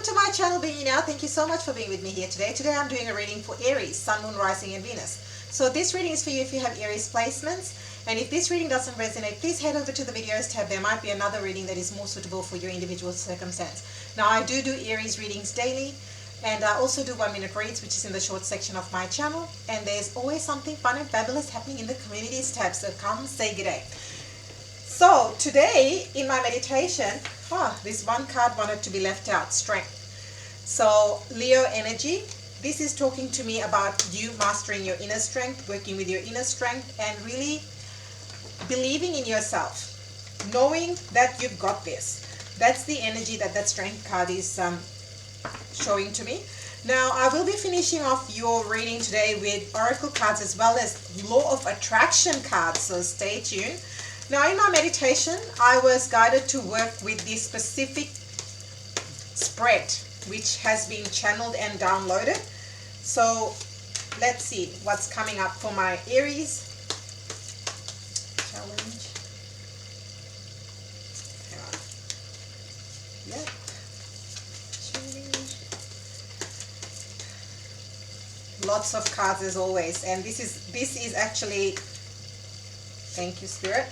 Welcome to my channel, Being You Now. Thank you so much for being with me here today. Today I'm doing a reading for Aries, Sun, Moon, Rising and Venus. So this reading is for you if you have Aries placements. And if this reading doesn't resonate, please head over to the videos tab. There might be another reading that is more suitable for your individual circumstance. Now I do Aries readings daily. And I also do 1-minute reads, which is in the short section of my channel. And there's always something fun and fabulous happening in the communities tab. So come say good day. So today in my meditation, this one card wanted to be left out, strength. So Leo energy, this is talking to me about you mastering your inner strength, working with your inner strength and really believing in yourself, knowing that you've got this. That's the energy that strength card is showing to me. Now I will be finishing off your reading today with oracle cards as well as law of attraction cards, so stay tuned. Now in my meditation, I was guided to work with this specific spread, which has been channeled and downloaded. So let's see what's coming up for my Aries challenge. Yep. Lots of cards as always, and this is actually, thank you Spirit.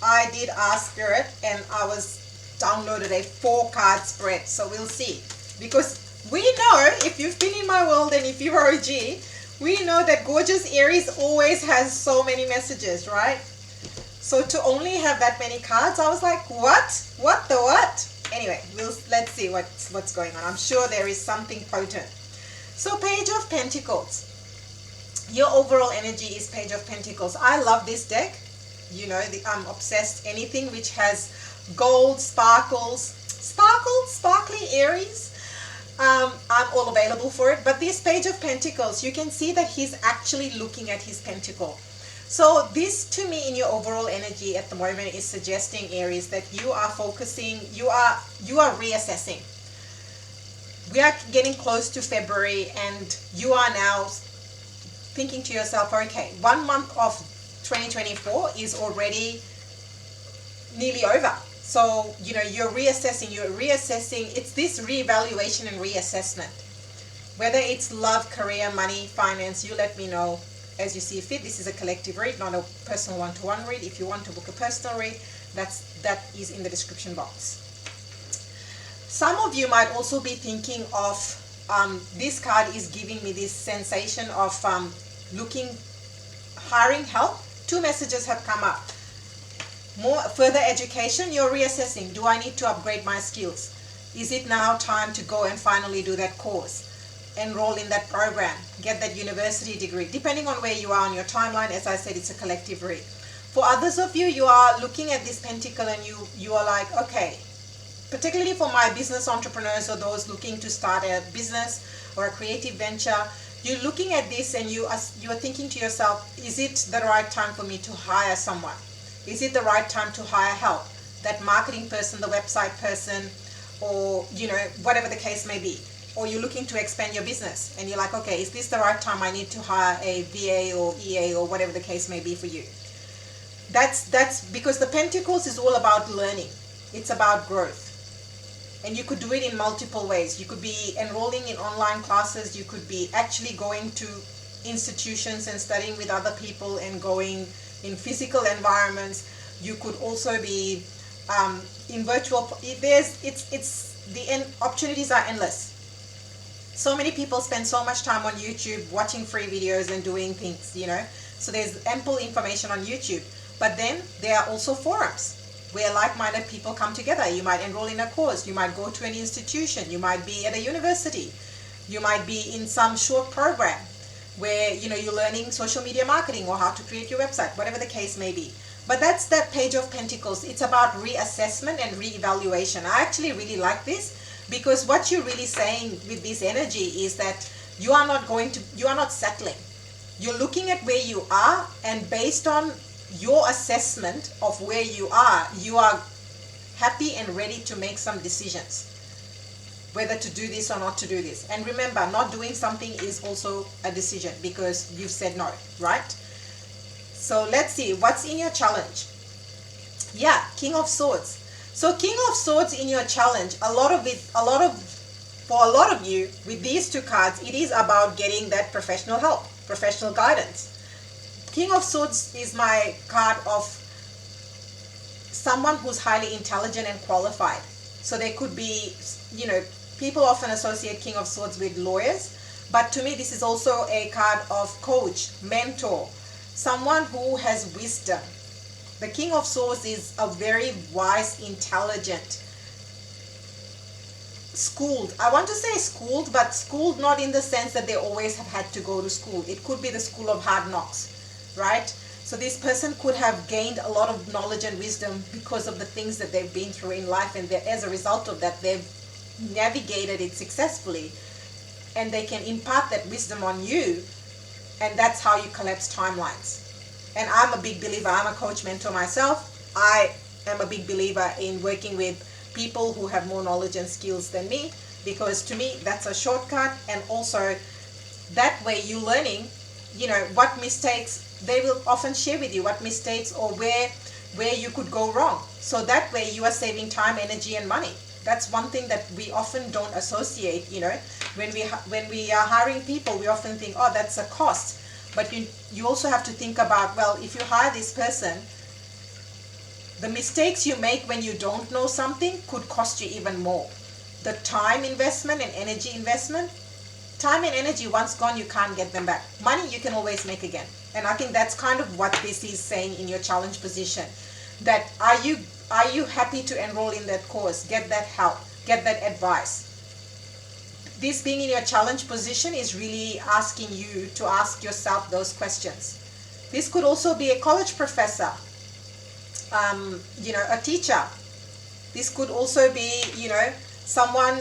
I did ask Spirit and I was downloaded a 4-card spread, so we'll see. Because we know, if you've been in my world and if you're OG, we know that gorgeous Aries always has so many messages, right? So to only have that many cards, I was like, what? Anyway, let's see what's going on. I'm sure there is something potent. So Page of Pentacles. Your overall energy is Page of Pentacles. I love this deck. You know, I'm obsessed. Anything which has gold, sparkly Aries, I'm all available for it. But this Page of Pentacles, you can see that he's actually looking at his pentacle. So this to me in your overall energy at the moment is suggesting, Aries, that you are focusing, you are reassessing. We are getting close to February and you are now thinking to yourself, okay, 1 month of 2024 is already nearly over. So, you know, you're reassessing. It's this reevaluation and reassessment. Whether it's love, career, money, finance, you let me know as you see fit. This is a collective read, not a personal one-to-one read. If you want to book a personal read, that is in the description box. Some of you might also be thinking of, this card is giving me this sensation of hiring help. 2 messages have come up. More further education, you're reassessing. Do I need to upgrade my skills? Is it now time to go and finally do that course? Enroll in that program, get that university degree, depending on where you are on your timeline. As I said, it's a collective read. For others of you, you are looking at this pentacle and you are like, okay, particularly for my business entrepreneurs or those looking to start a business or a creative venture, you're looking at this and you are thinking to yourself, is it the right time for me to hire someone? Is it the right time to hire help? That marketing person, the website person, or, you know, whatever the case may be. Or you're looking to expand your business and you're like, okay, is this the right time I need to hire a VA or EA or whatever the case may be for you? That's because the Pentacles is all about learning. It's about growth. And you could do it in multiple ways. You could be enrolling in online classes. You could be actually going to institutions and studying with other people and going in physical environments. You could also be in virtual. Opportunities are endless. So many people spend so much time on YouTube watching free videos and doing things, you know. So there's ample information on YouTube. But then there are also forums where like-minded people come together. You might enroll in a course, you might go to an institution, you might be at a university, you might be in some short program where, you know, you're learning social media marketing or how to create your website, whatever the case may be. But that's that Page of Pentacles. It's about reassessment and reevaluation. I actually really like this because what you're really saying with this energy is that you are not settling. You're looking at where you are, and based on your assessment of where you are happy and ready to make some decisions, whether to do this or not to do this. And remember, not doing something is also a decision because you've said no, right? So let's see what's in your challenge. Yeah, King of Swords. So King of Swords in your challenge, for a lot of you with these two cards, it is about getting that professional help, professional guidance. King of Swords is my card of someone who's highly intelligent and qualified. So they could be, people often associate King of Swords with lawyers, but to me this is also a card of coach, mentor, someone who has wisdom. The King of Swords is a very wise, intelligent, schooled. I want to say schooled, but schooled not in the sense that they always have had to go to school. It could be the school of hard knocks, right? So this person could have gained a lot of knowledge and wisdom because of the things that they've been through in life, and as a result of that, they've navigated it successfully, and they can impart that wisdom on you, and that's how you collapse timelines. And I'm a big believer, I'm a coach mentor myself. I am a big believer in working with people who have more knowledge and skills than me, because to me that's a shortcut, and also that way you're learning, what mistakes they will often share with you, what mistakes or where you could go wrong. So that way you are saving time, energy and money. That's one thing that we often don't associate. When we are hiring people, we often think, oh, that's a cost. But you also have to think about, well, if you hire this person, the mistakes you make when you don't know something could cost you even more. The time investment and energy investment, time and energy, once gone, you can't get them back. Money you can always make again. And I think that's kind of what this is saying in your challenge position. That are you happy to enroll in that course, get that help, get that advice? This being in your challenge position is really asking you to ask yourself those questions. This could also be a college professor, a teacher. This could also be, someone,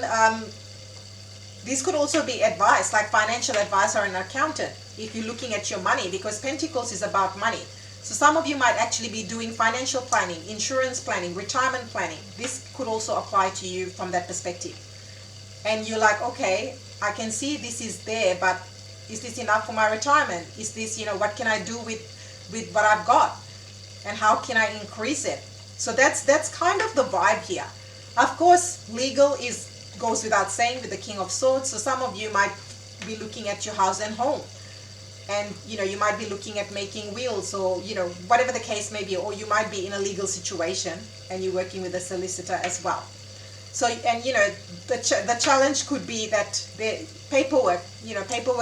this could also be advice, like financial advice or an accountant, if you're looking at your money, because Pentacles is about money. So some of you might actually be doing financial planning, insurance planning, retirement planning. This could also apply to you from that perspective. And you're like, okay, I can see this is there, but is this enough for my retirement? Is this, what can I do with what I've got? And how can I increase it? So that's kind of the vibe here. Of course, legal goes without saying with the King of Swords. So some of you might be looking at your house and home, and you might be looking at making wills, or whatever the case may be, or you might be in a legal situation and you're working with a solicitor as well. So, and the challenge could be that the paperwork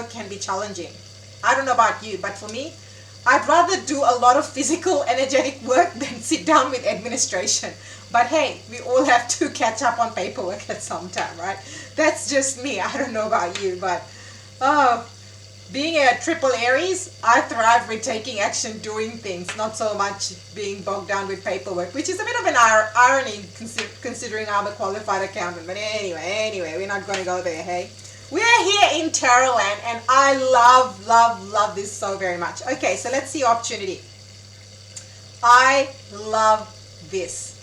can be challenging. I don't know about you, but for me, I'd rather do a lot of physical, energetic work than sit down with administration. But hey, we all have to catch up on paperwork at some time, right? That's just me. I don't know about you, but being a triple Aries, I thrive with taking action, doing things, not so much being bogged down with paperwork, which is a bit of an irony considering I'm a qualified accountant. But anyway, we're not going to go there, hey? We're here in Tarotland, and I love this so very much. Okay, so let's see opportunity. I love this.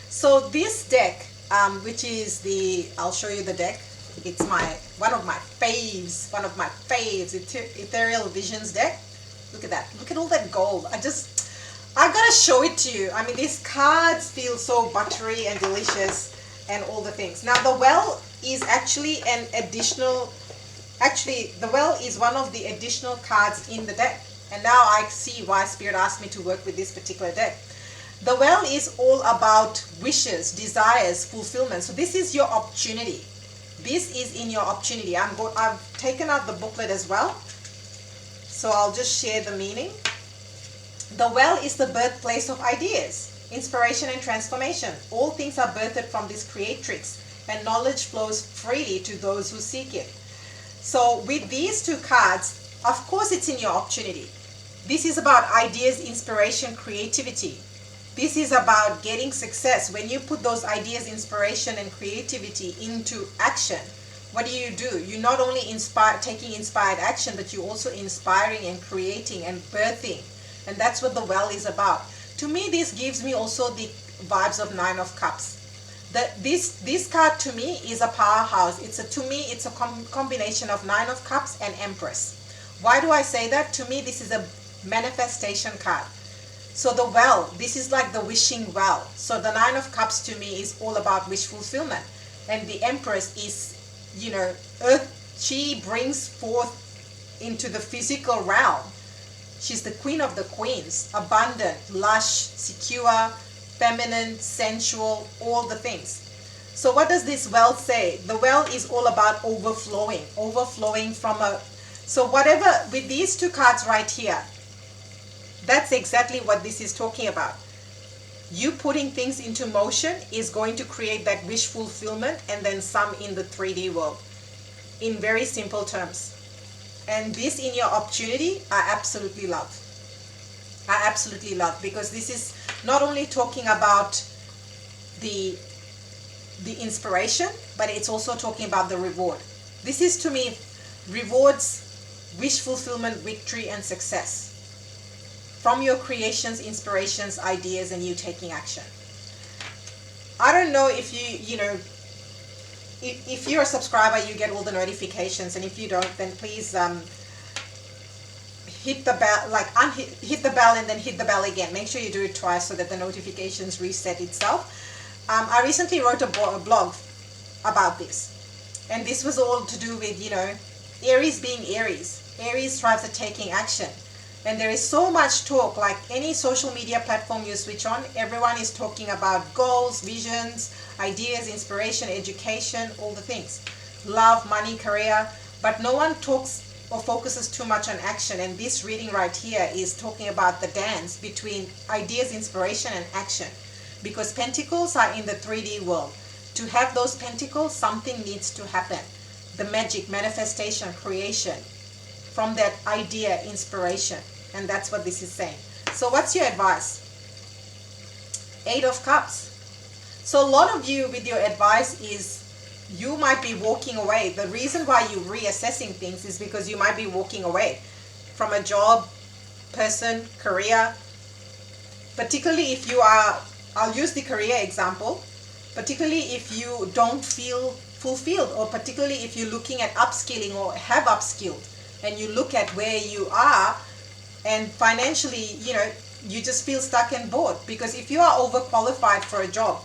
So this deck, which is I'll show you the deck. It's one of my faves, Ethereal Visions deck. Look at that. Look at all that gold. I gotta show it to you. I mean, these cards feel so buttery and delicious and all the things. Now, the well is actually the well is one of the additional cards in the deck. And now I see why Spirit asked me to work with this particular deck. The well is all about wishes, desires, fulfillment. So this is your opportunity. This is in your opportunity. I've taken out the booklet as well, so I'll just share the meaning. The well is the birthplace of ideas, inspiration and transformation. All things are birthed from this creatrix, and knowledge flows freely to those who seek it. So with these two cards, of course it's in your opportunity. This is about ideas, inspiration, creativity. This is about getting success. When you put those ideas, inspiration, and creativity into action, what do? You're not only taking inspired action, but you're also inspiring and creating and birthing. And that's what the well is about. To me, this gives me also the vibes of Nine of Cups. This card to me is a powerhouse. To me, it's a combination of Nine of Cups and Empress. Why do I say that? To me, this is a manifestation card. So the well, this is like the wishing well. So the Nine of Cups to me is all about wish fulfillment. And the Empress is, you know, earth, she brings forth into the physical realm. She's the queen of the queens, abundant, lush, secure, feminine, sensual, all the things. So what does this well say? The well is all about overflowing from a, so whatever, with these two cards right here, that's exactly what this is talking about. You putting things into motion is going to create that wish fulfillment and then some in the 3D world, in very simple terms. And this in your opportunity, I absolutely love. I absolutely love, because this is not only talking about the inspiration, but it's also talking about the reward. This is, to me, rewards, wish fulfillment, victory, and success from your creations, inspirations, ideas, and you taking action. I don't know if you know, if you're a subscriber, you get all the notifications, and if you don't, then please hit the bell, like hit the bell and then hit the bell again. Make sure you do it twice so that the notifications reset itself. I recently wrote a blog about this, and this was all to do with, you know, Aries being Aries. Aries thrives at taking action. And there is so much talk, like any social media platform you switch on, everyone is talking about goals, visions, ideas, inspiration, education, all the things. Love, money, career, but no one talks or focuses too much on action. And this reading right here is talking about the dance between ideas, inspiration, and action. Because pentacles are in the 3D world. To have those pentacles, something needs to happen. The magic, manifestation, creation from that idea, inspiration. And that's what this is saying. So what's your advice? 8 of Cups. So a lot of you, with your advice is, you might be walking away. The reason why you're reassessing things is because you might be walking away from a job, person, career. Particularly if you are, I'll use the career example, particularly if you don't feel fulfilled, or particularly if you're looking at upskilling or have upskilled, and you look at where you are, and financially, you know, you just feel stuck and bored. Because if you are overqualified for a job,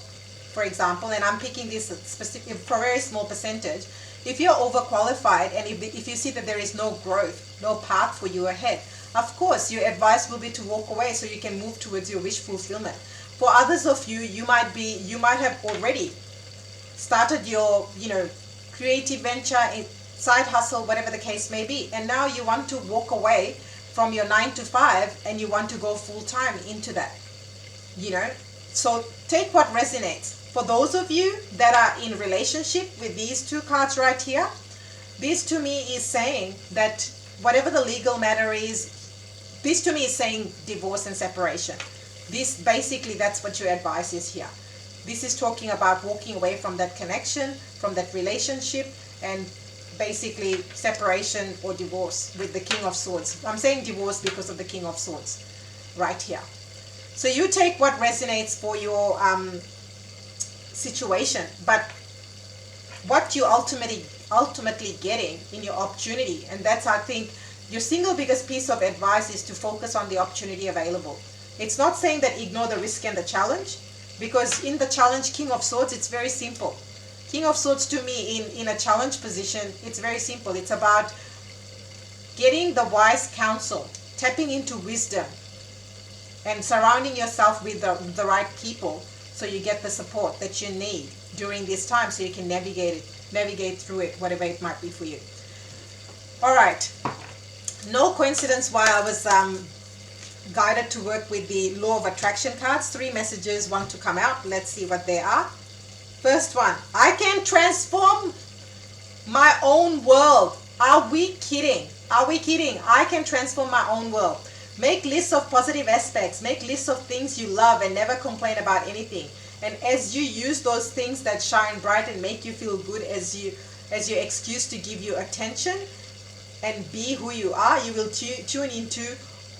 for example, and I'm picking this specific for a very small percentage, if you're overqualified and if you see that there is no growth, no path for you ahead, of course your advice will be to walk away so you can move towards your wish fulfillment. For others of you, you might have already started your, you know, creative venture, side hustle, whatever the case may be, and now you want to walk away from your 9 to 5 and you want to go full time into that, you know. So take what resonates. For those of you that are in relationship with these two cards right here, this to me is saying that whatever the legal matter is, this to me is saying divorce and separation. This basically, that's what your advice is here. This is talking about walking away from that connection, from that relationship, and basically separation or divorce with the King of Swords. I'm saying divorce because of the King of Swords right here. So you take what resonates for your situation, but what you ultimately getting in your opportunity, and that's, I think, your single biggest piece of advice is to focus on the opportunity available. It's not saying that ignore the risk and the challenge, because in the challenge, King of Swords, it's very simple. King of Swords to me in a challenge position, it's very simple. It's about getting the wise counsel, tapping into wisdom, and surrounding yourself with the right people so you get the support that you need during this time so you can navigate through it, whatever it might be for you. All right. No coincidence why I was guided to work with the Law of Attraction cards. 3 messages want to come out. Let's see what they are. First one, I can transform my own world. Are we kidding? Are we kidding? I can transform my own world. Make lists of positive aspects. Make lists of things you love and never complain about anything. And as you use those things that shine bright and make you feel good as your excuse to give you attention and be who you are, you will tune into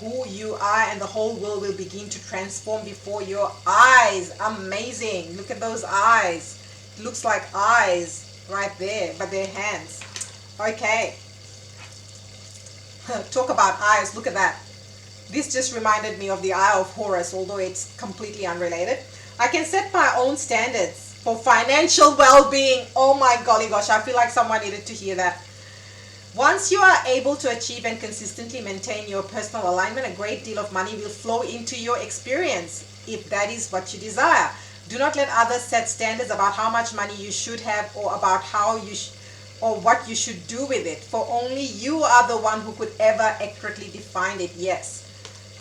who you are, and the whole world will begin to transform before your eyes. Amazing. Look at those eyes. It looks like eyes right there, but they're hands. Okay. Talk about eyes. Look at that. This just reminded me of the Eye of Horus, although it's completely unrelated. I can set my own standards for financial well-being. Oh my golly gosh, I feel like someone needed to hear that. Once you are able to achieve and consistently maintain your personal alignment, a great deal of money will flow into your experience, if that is what you desire. Do not let others set standards about how much money you should have, or about how you or what you should do with it, for only you are the one who could ever accurately define it. Yes,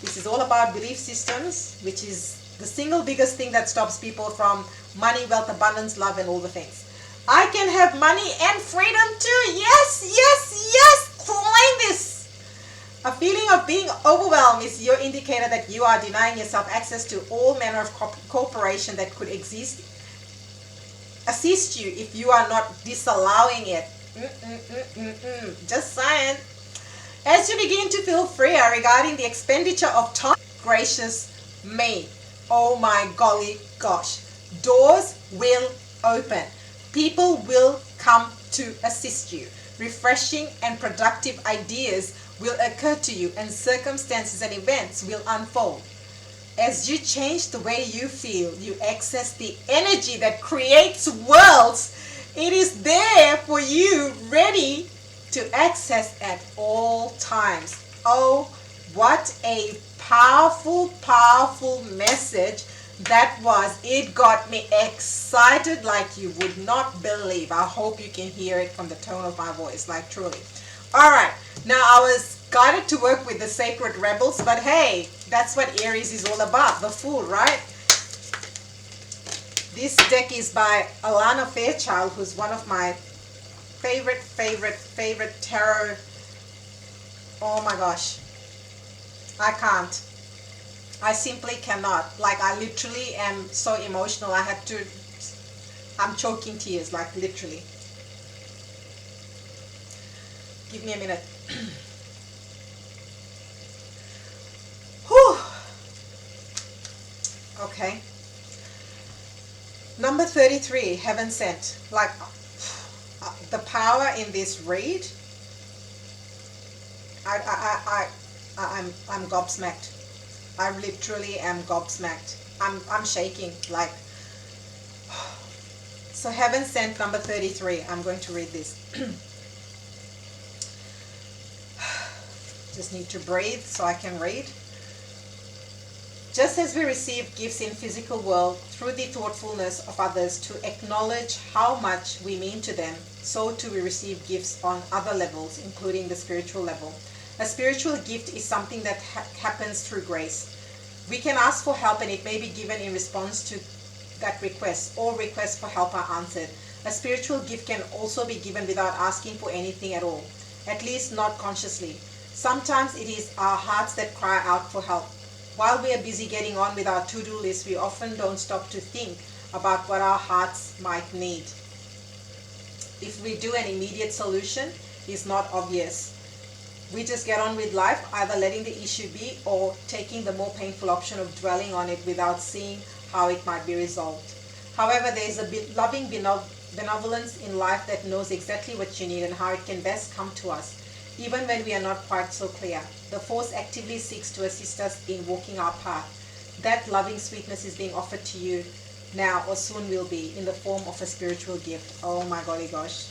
this is all about belief systems, which is the single biggest thing that stops people from money, wealth, abundance, love, and all the things. I can have money and freedom too. Yes, yes, yes. Claim this. A feeling of being overwhelmed is your indicator that you are denying yourself access to all manner of cooperation that could assist you if you are not disallowing it. Just saying. As you begin to feel freer regarding the expenditure of time, gracious me, oh my golly gosh, doors will open. People will come to assist you. Refreshing and productive ideas will occur to you, and circumstances and events will unfold. As you change the way you feel, you access the energy that creates worlds. It is there for you, ready to access at all times. Oh, what a powerful, powerful message that was. It got me excited like you would not believe. I hope you can hear it from the tone of my voice, like truly. All right, now I was guided to work with the Sacred Rebels, but hey, that's what Aries is all about, the Fool, right? This deck is by Alana Fairchild, who's one of my favorite tarot. Oh my gosh, I can't. I simply cannot. Like, I literally am so emotional. I'm choking tears, like literally. Give me a minute. Whew. Okay. Number 33, Heaven Sent. Like, the power in this read, I'm gobsmacked. I literally am gobsmacked. I'm shaking, like. So Heaven Sent, number 33. I'm going to read this. Just need to breathe so I can read. Just as we receive gifts in physical world through the thoughtfulness of others to acknowledge how much we mean to them, so too we receive gifts on other levels, including the spiritual level. A spiritual gift is something that happens through grace. We can ask for help, and it may be given in response to that request. All requests for help are answered. A spiritual gift can also be given without asking for anything at all, at least not consciously. Sometimes it is our hearts that cry out for help. While we are busy getting on with our to-do list, we often don't stop to think about what our hearts might need. If we do, an immediate solution is not obvious. We just get on with life, either letting the issue be or taking the more painful option of dwelling on it without seeing how it might be resolved. However, there is a loving benevolence in life that knows exactly what you need and how it can best come to us, even when we are not quite so clear. The force actively seeks to assist us in walking our path. That loving sweetness is being offered to you now, or soon will be, in the form of a spiritual gift. Oh my golly gosh.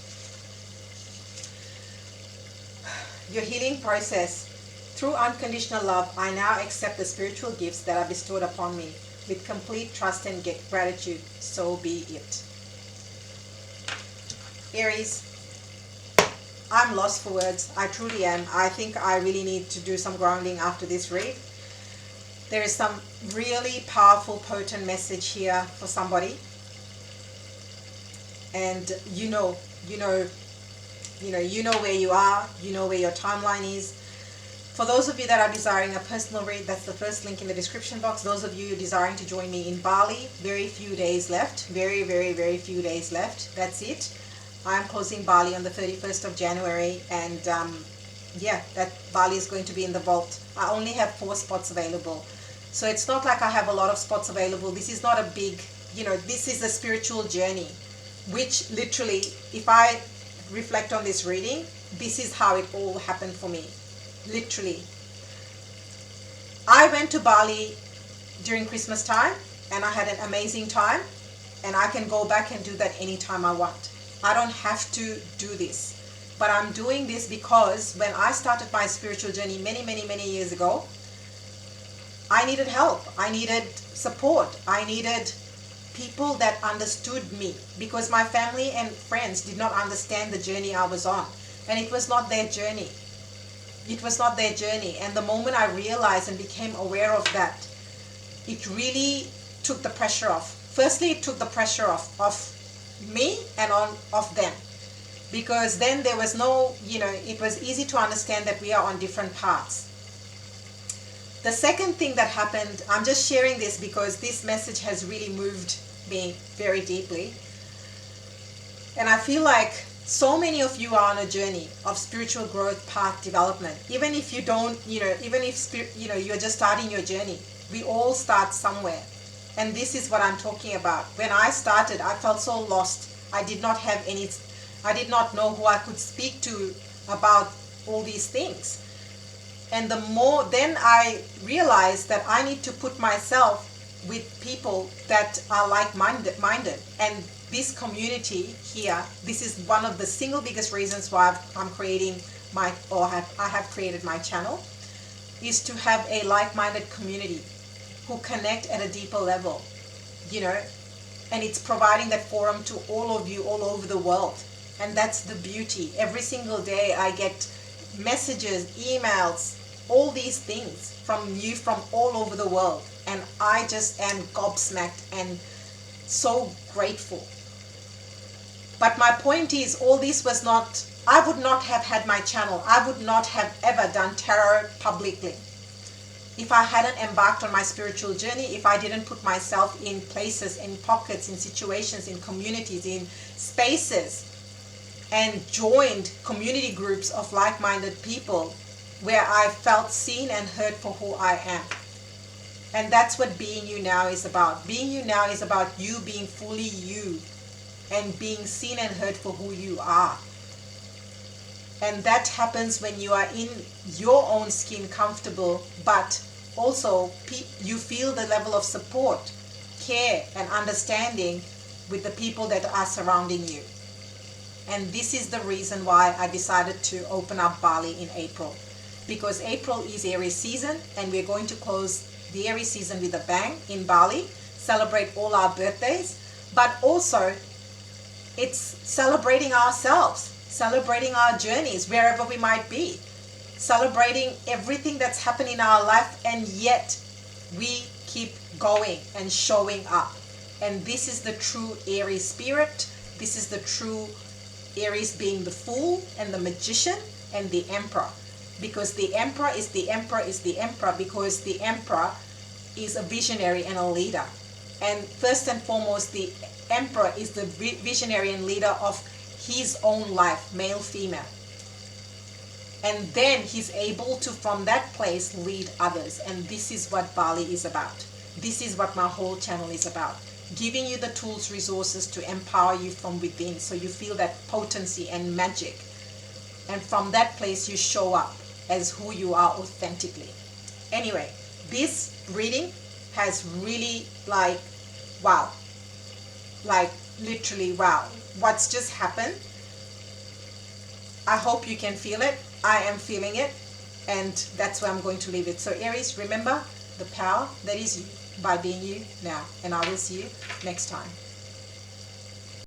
Your healing process. Through unconditional love, I now accept the spiritual gifts that are bestowed upon me. With complete trust and gratitude, so be it. Aries, I'm lost for words. I truly am. I think I really need to do some grounding after this read. There is some really powerful, potent message here for somebody. And you know where you are, you know where your timeline is. For those of you that are desiring a personal read, that's the first link in the description box. Those of you desiring to join me in Bali, very few days left. Very few days left. That's it. I'm closing Bali on the 31st of January, and yeah, that Bali is going to be in the vault. I only have 4 spots available. So it's not like I have a lot of spots available. This is not a big, this is a spiritual journey, which literally, if I reflect on this reading, this is how it all happened for me. Literally. I went to Bali during Christmas time and I had an amazing time, and I can go back and do that anytime I want. I don't have to do this. But I'm doing this because when I started my spiritual journey many years ago, I needed help. I needed support. I needed people that understood me, because my family and friends did not understand the journey I was on. And it was not their journey. It was not their journey. And the moment I realized and became aware of that, it really took the pressure off. Firstly, it took the pressure off of me and of them. Because then there was no, it was easy to understand that we are on different paths. The second thing that happened, I'm just sharing this because this message has really moved me very deeply. And I feel like so many of you are on a journey of spiritual growth, path development. Even if you don't, even if, you're just starting your journey, we all start somewhere. And this is what I'm talking about. When I started, I felt so lost. I did not know who I could speak to about all these things. And then I realized that I need to put myself with people that are like-minded. And this community here, this is one of the single biggest reasons why I'm creating I have created my channel, is to have a like-minded community who connect at a deeper level, and it's providing that forum to all of you all over the world. And that's the beauty. Every single day I get messages, emails, all these things from you from all over the world. And I just am gobsmacked and so grateful. But my point is, all this was not, I would not have had my channel. I would not have ever done tarot publicly if I hadn't embarked on my spiritual journey, if I didn't put myself in places, in pockets, in situations, in communities, in spaces, and joined community groups of like-minded people where I felt seen and heard for who I am. And that's what being you now is about. Being you now is about you being fully you and being seen and heard for who you are. And that happens when you are in your own skin, comfortable, but also you feel the level of support, care, and understanding with the people that are surrounding you. And this is the reason why I decided to open up Bali in April. Because April is Aries season, and we're going to close the Aries season with a bang in Bali, celebrate all our birthdays, but also it's celebrating ourselves, celebrating our journeys wherever we might be, celebrating everything that's happened in our life, and yet we keep going and showing up. And this is the true Aries spirit. This is the true Aries, being the Fool and the Magician and the Emperor. Because the Emperor is the Emperor is the Emperor because the Emperor is a visionary and a leader. And first and foremost, the Emperor is the visionary and leader of his own life, male, female. And then he's able to, from that place, lead others. And this is what Bali is about. This is what my whole channel is about. Giving you the tools, resources to empower you from within, so you feel that potency and magic. And from that place, you show up as who you are authentically. Anyway, this reading has really wow. Literally, wow. What's just happened? I hope you can feel it. I am feeling it. And that's where I'm going to leave it. So Aries, remember the power that is you by being you now. And I will see you next time.